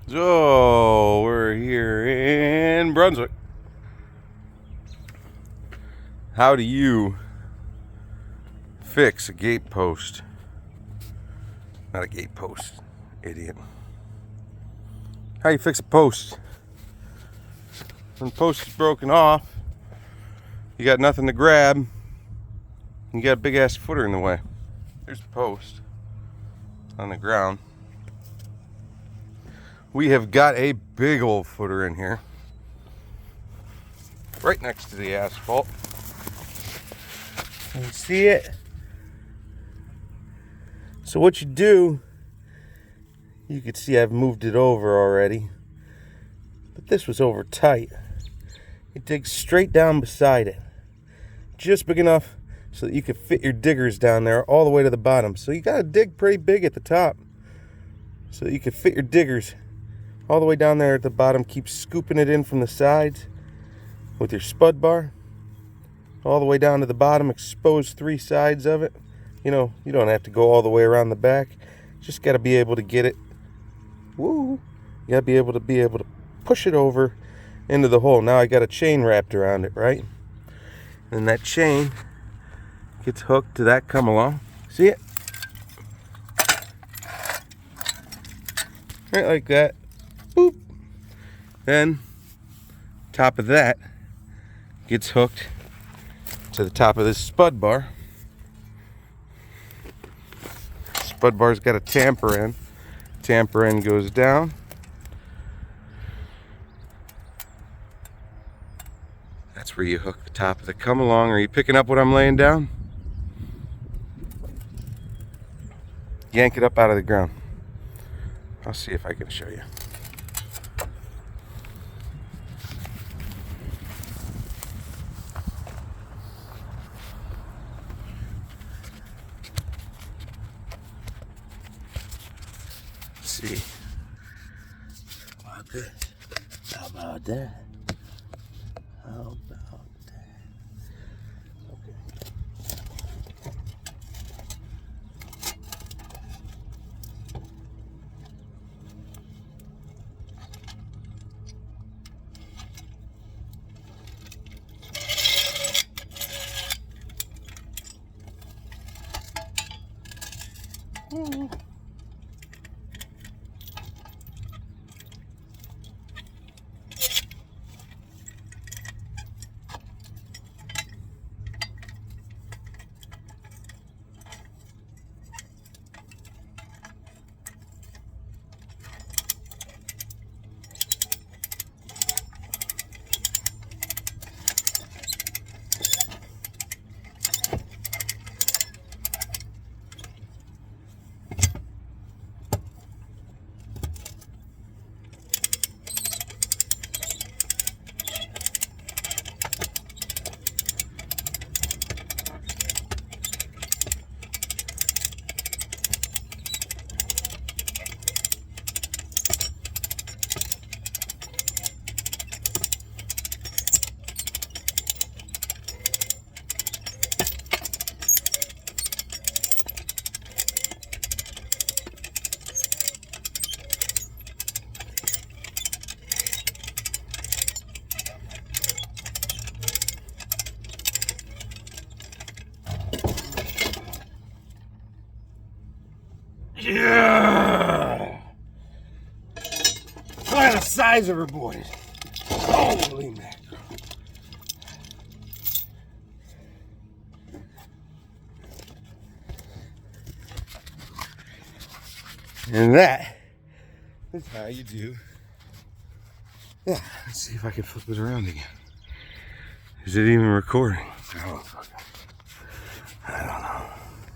So we're here in Brunswick. How do you fix a gate post? Not a gate post, idiot. How you fix a post? When the post is broken off, you got nothing to grab. You got a big ass footer in the way. There's a post on the ground. We have got a big old footer in here, right next to the asphalt. Can you see it? So what you do, you can see I've moved it over already, but this was over tight. It digs straight down beside it, just big enough so that you could fit your diggers down there all the way to the bottom. So you gotta dig pretty big at the top so that you could fit your diggers all the way down there at the bottom. Keep scooping it in from the sides with your spud bar all the way down to the bottom. Expose three sides of it. You know, you don't have to go all the way around the back. Just got to be able to get it. Woo! You got to be able to push it over into the hole. Now I got a chain wrapped around it, right? And that chain gets hooked to that come along. See it? Right like that. Boop. Then top of that gets hooked to the top of this spud bar. Spud bar's got a tamper end. Tamper end goes down. That's where you hook the top of the come along. Are you picking up what I'm laying down? Yank it up out of the ground. I'll see if I can show you. See. How about this? How about that? How about that? Okay. Yeah! Look at the size of her, boys. Holy mackerel. And that is how you do. Yeah, let's see if I can flip it around again. Is it even recording? I don't know.